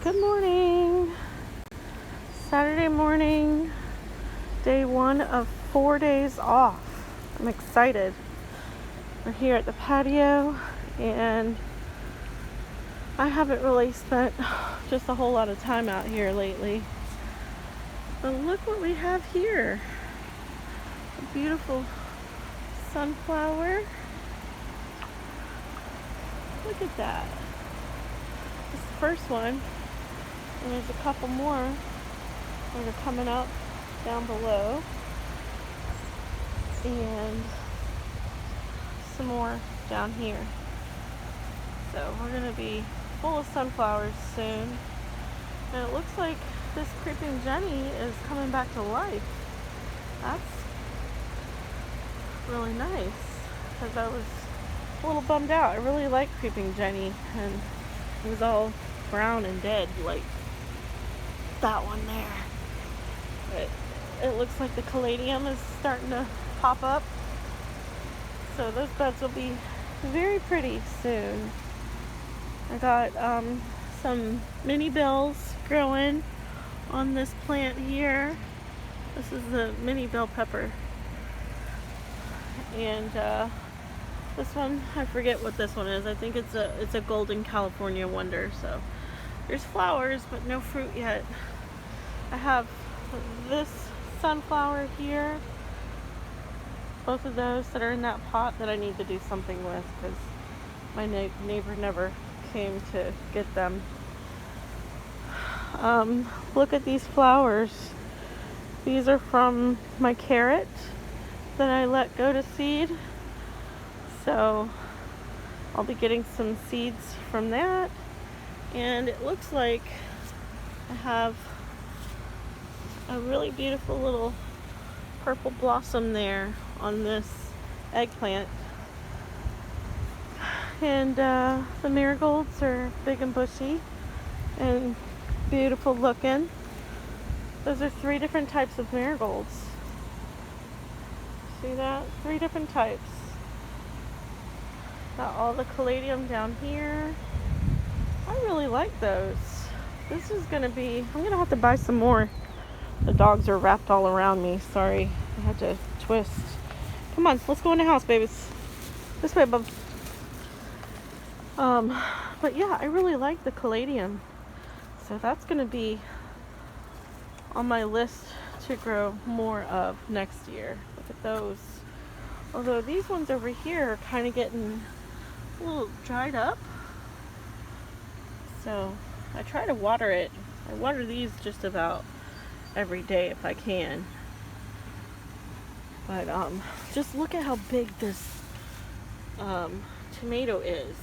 Good morning. Saturday morning, day 1 of 4 days off. I'm excited. We're here at the patio, and I haven't really spent just a whole lot of time out here lately. But look what we have here. A beautiful sunflower. Look at that. This is the first one. And there's a couple more that are coming up down below. And some more down here. So we're going to be full of sunflowers soon. And it looks like this creeping Jenny is coming back to life. That's really nice, because I was a little bummed out. I really like creeping Jenny, and it was all brown and dead like that one there. But it looks like the caladium is starting to pop up, so those buds will be very pretty soon. I got some mini bills growing on this plant here. This is the mini bell pepper, and this one, I forget what this one is. I think it's a golden California wonder. So there's flowers but no fruit yet. I have this sunflower here, both of those that are in that pot that I need to do something with, because my neighbor never came to get them. Look at these flowers. These are from my carrot that I let go to seed. So I'll be getting some seeds from that. And it looks like I have a really beautiful little purple blossom there on this eggplant. And the marigolds are big and bushy and beautiful looking. Those are 3 different types of marigolds. See that? 3 different types. Got all the caladium down here. I really like those. This is gonna be, I'm gonna have to buy some more. The dogs are wrapped all around me. Sorry, I had to twist. Come on, let's go in the house, babies. This way, bub. But yeah, I really like the caladium. So that's gonna be on my list to grow more of next year. Look at those. Although these ones over here are kind of getting a little dried up. So I try to water it. I water these just about every day if I can. But just look at how big this tomato is.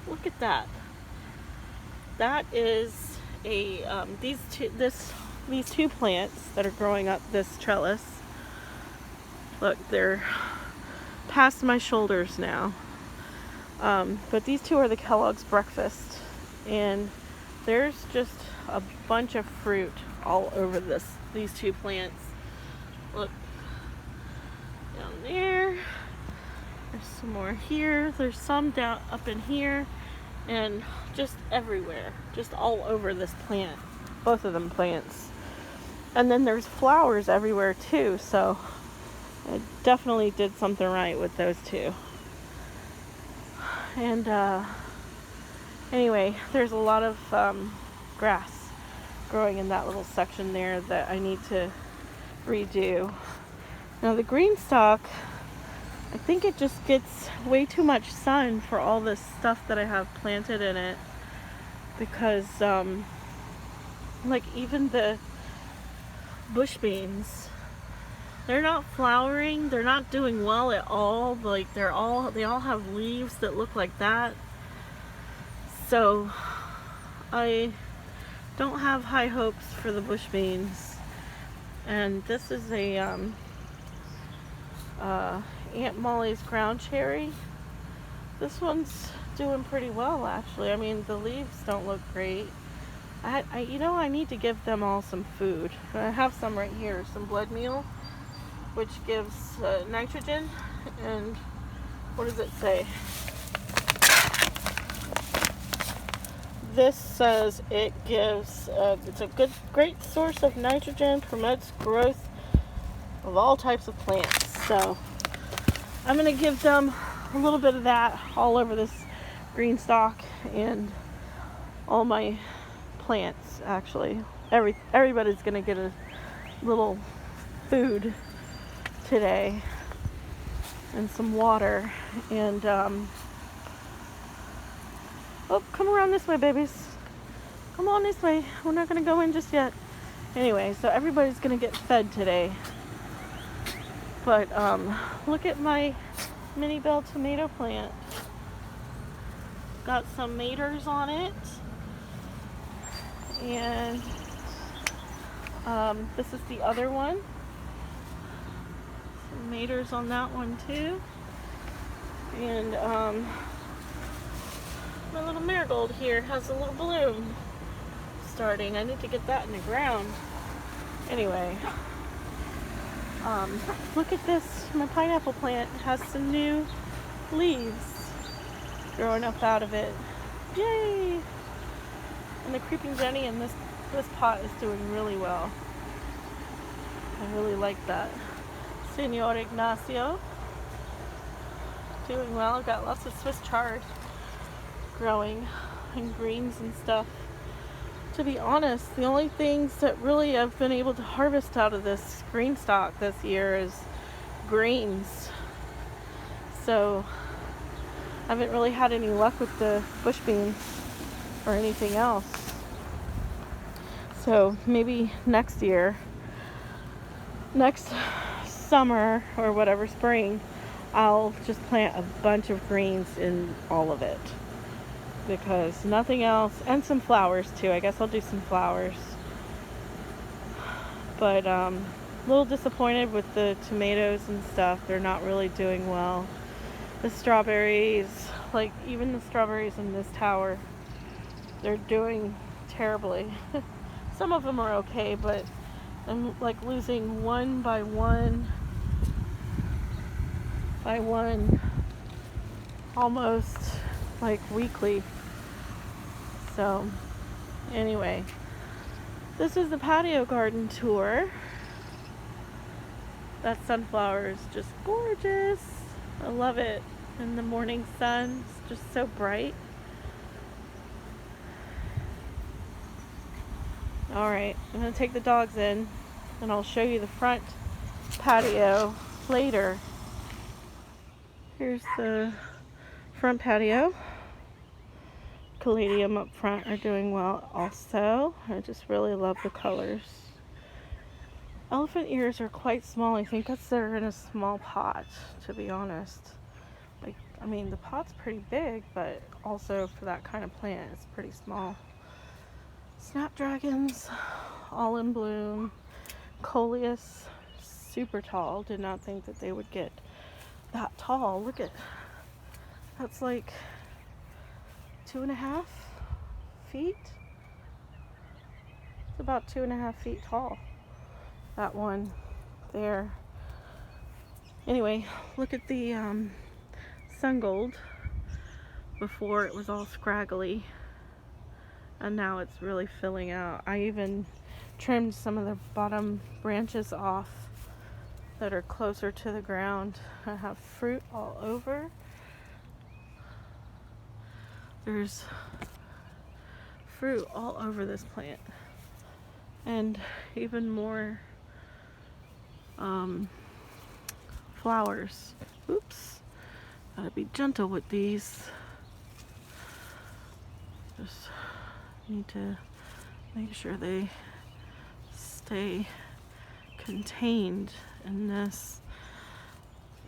Look at that. That is a these two plants that are growing up this trellis. Look, they're past my shoulders now. But these two are the Kellogg's breakfast, and there's just a bunch of fruit all over these 2 plants. Look down there. There's some more here. There's some down up in here, and just everywhere, just all over this plant. Both of them plants. And then there's flowers everywhere too. So I definitely did something right with those 2. And anyway, there's a lot of grass growing in that little section there that I need to redo. Now the green stalk, I think it just gets way too much sun for all this stuff that I have planted in it, because like even the bush beans, they're not flowering, they're not doing well at all. Like they all have leaves that look like that. So I don't have high hopes for the bush beans. And this is a Aunt Molly's ground cherry. This one's doing pretty well, actually. I mean, the leaves don't look great. I need to give them all some food. I have some right here, some blood meal, which gives nitrogen. And what does it say? this says it gives, it's a great source of nitrogen, promotes growth of all types of plants. So I'm going to give them a little bit of that all over this green stalk and all my plants. Actually, everybody's going to get a little food today and some water. And oh, come around this way, babies. Come on this way. We're not going to go in just yet. Anyway, so everybody's going to get fed today. But look at my mini bell tomato plant. Got some maters on it. And this is the other one. Some maters on that one too. And my little marigold here has a little bloom starting. I need to get that in the ground. Anyway, look at this. My pineapple plant has some new leaves growing up out of it. Yay! And the creeping Jenny in this pot is doing really well. I really like that. Senor Ignacio, doing well. I've got lots of Swiss chard growing and greens and stuff. To be honest, the only things that really I've been able to harvest out of this green stock this year is greens. So I haven't really had any luck with the bush beans or anything else. So maybe next year, next summer or whatever, spring, I'll just plant a bunch of greens in all of it. Because nothing else, and some flowers too. I guess I'll do some flowers. But a little disappointed with the tomatoes and stuff. They're not really doing well. The strawberries, like even the strawberries in this tower, they're doing terribly. Some of them are okay, but I'm like losing one by one almost like weekly. So anyway, this is the patio garden tour. That sunflower is just gorgeous. I love it in the morning sun. It's just so bright. Alright, I'm going to take the dogs in and I'll show you the front patio later. Here's the front patio. Caladium up front are doing well also. I just really love the colors. Elephant ears are quite small. I think that's they're in a small pot, to be honest. Like, I mean, the pot's pretty big, but also for that kind of plant, it's pretty small. Snapdragons, all in bloom. Coleus, super tall. Did not think that they would get that tall. Look at, that's like 2.5 feet. It's about 2.5 feet tall. That one there. Anyway, look at the sun gold. Before it was all scraggly, and now it's really filling out. I even trimmed some of the bottom branches off that are closer to the ground. I have fruit all over. There's fruit all over this plant, and even more flowers. Oops, gotta be gentle with these. Just need to make sure they stay contained in this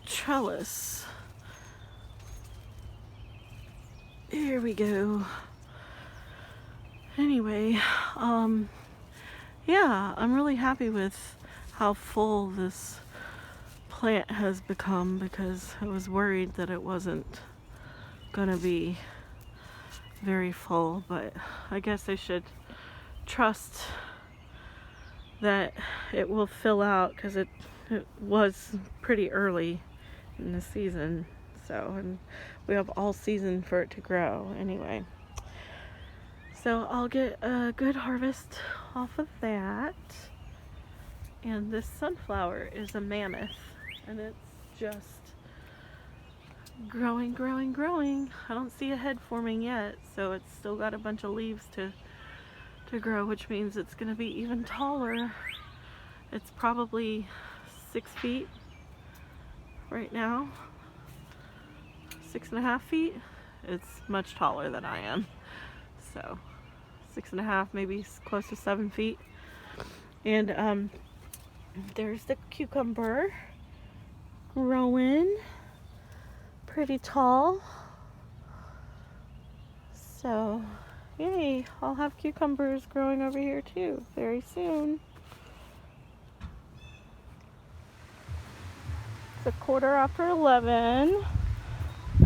trellis. Here we go. Anyway, yeah, I'm really happy with how full this plant has become, because I was worried that it wasn't gonna be very full, but I guess I should trust that it will fill out, because it was pretty early in the season, so, and we have all season for it to grow anyway. So I'll get a good harvest off of that. And this sunflower is a mammoth, and it's just growing, growing, growing. I don't see a head forming yet, so it's still got a bunch of leaves to grow, which means it's going to be even taller. It's probably 6 feet right now, 6.5 feet. It's much taller than I am, so 6.5, maybe close to 7 feet. And there's the cucumber growing pretty tall. So yay, I'll have cucumbers growing over here too very soon. It's 11:15.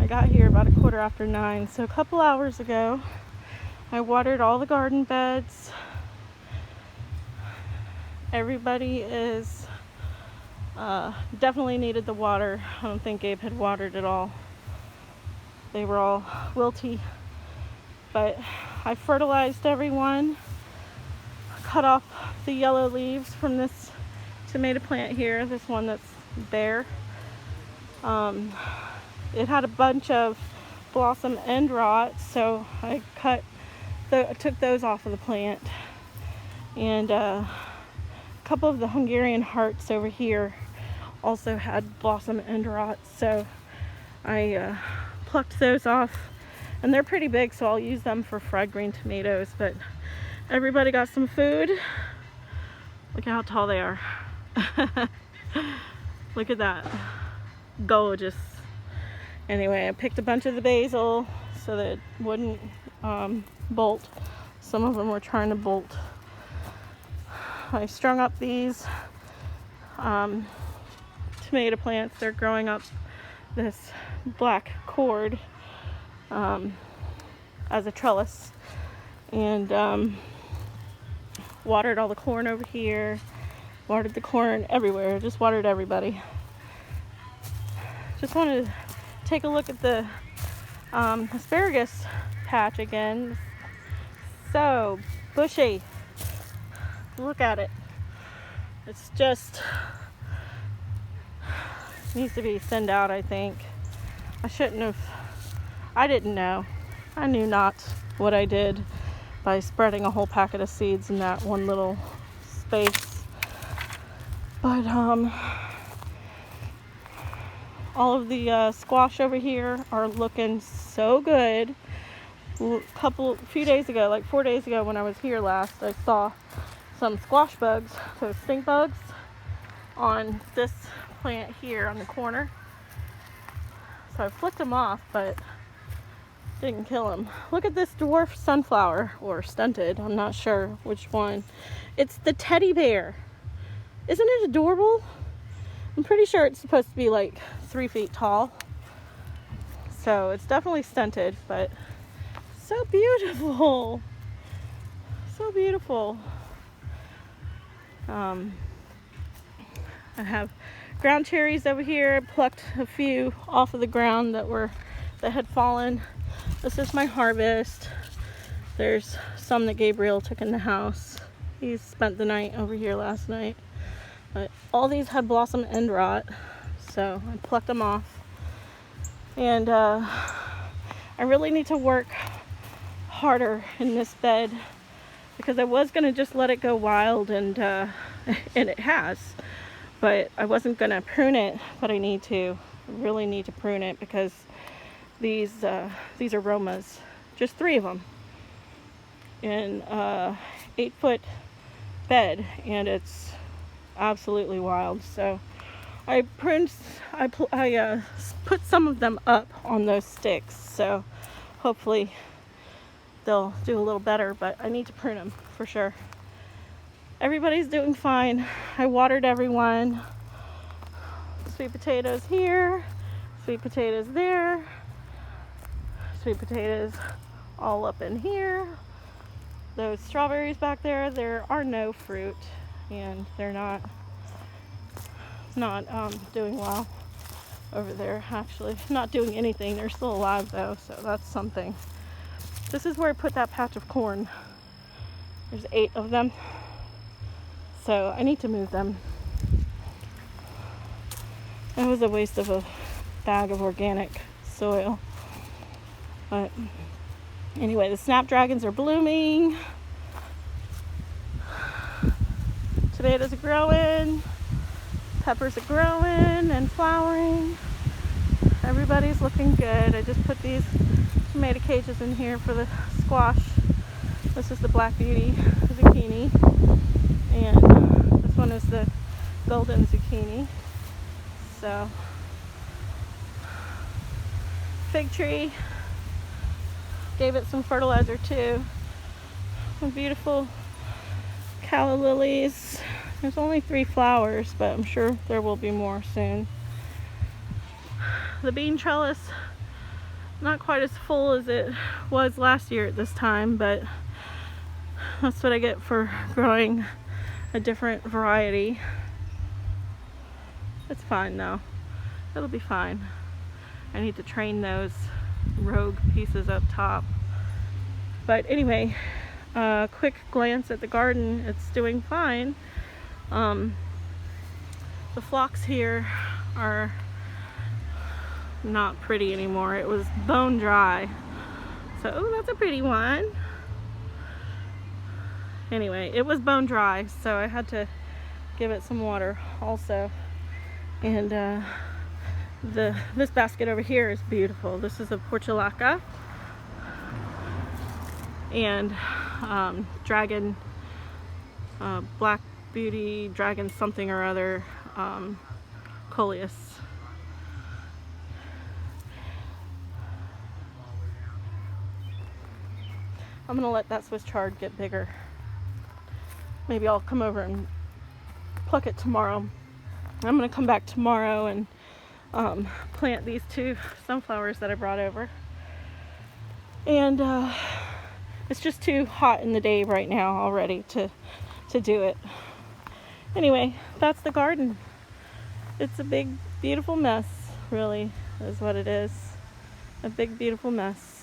I got here about 9:15, so a couple hours ago I watered all the garden beds. Everybody is definitely needed the water. I don't think Gabe had watered at all. They were all wilty, but I fertilized everyone, cut off the yellow leaves from this tomato plant here, this one that's bare. It had a bunch of blossom end rot, so I took those off of the plant. And a couple of the Hungarian hearts over here also had blossom end rot, so I plucked those off, and they're pretty big, so I'll use them for fried green tomatoes. But everybody got some food. Look at how tall they are. Look at that. Gorgeous. Anyway, I picked a bunch of the basil so that it wouldn't bolt. Some of them were trying to bolt. I strung up these tomato plants. They're growing up this black cord as a trellis, and watered all the corn over here, watered the corn everywhere, just watered everybody. Just wanted to take a look at the asparagus patch again. So bushy. Look at it. It's just needs to be thinned out, I think. I didn't know. I knew not what I did by spreading a whole packet of seeds in that one little space. But all of the squash over here are looking so good. A few days ago, like 4 days ago when I was here last, I saw some squash bugs, so stink bugs, on this plant here on the corner. So I flicked them off, but didn't kill them. Look at this dwarf sunflower, or stunted, I'm not sure which one. It's the teddy bear. Isn't it adorable? I'm pretty sure it's supposed to be like 3 feet tall. So it's definitely stunted, but so beautiful. So beautiful. I have ground cherries over here. I plucked a few off of the ground that had fallen. This is my harvest. There's some that Gabriel took in the house. He spent the night over here last night. But all these had blossom end rot, so I plucked them off. And I really need to work harder in this bed, because I was going to just let it go wild, and it has. But I wasn't going to prune it, but I really need to prune it, because these aromas, just 3 of them in 8-foot bed, and it's absolutely wild. So I put some of them up on those sticks, so hopefully they'll do a little better, but I need to prune them for sure. Everybody's doing fine. I watered everyone. Sweet potatoes here, sweet potatoes there, sweet potatoes all up in here. Those strawberries back there, there are no fruit, and they're not doing well over there. Actually, not doing anything. They're still alive though, so that's something. This is where I put that patch of corn. There's 8 of them. So I need to move them. That was a waste of a bag of organic soil. But anyway, the snapdragons are blooming. Tomatoes are growing. Peppers are growing and flowering. Everybody's looking good. I just put these tomato cages in here for the squash. This is the Black Beauty zucchini. And this one is the golden zucchini. So, fig tree, gave it some fertilizer too. Some beautiful calla lilies. There's only 3 flowers, but I'm sure there will be more soon. The bean trellis, not quite as full as it was last year at this time, but that's what I get for growing a different variety. It's fine though. It'll be fine. I need to train those rogue pieces up top. But anyway, quick glance at the garden. It's doing fine. The phlox here are not pretty anymore. It was bone dry. So, oh, that's a pretty one. Anyway, it was bone dry, so I had to give it some water also. And this basket over here is beautiful. This is a portulaca and dragon, Black Beauty, dragon something or other, coleus. I'm gonna let that Swiss chard get bigger. Maybe I'll come over and pluck it tomorrow. I'm gonna come back tomorrow and plant these 2 sunflowers that I brought over. And it's just too hot in the day right now already to do it. Anyway, that's the garden. It's a big, beautiful mess, really, is what it is. A big, beautiful mess.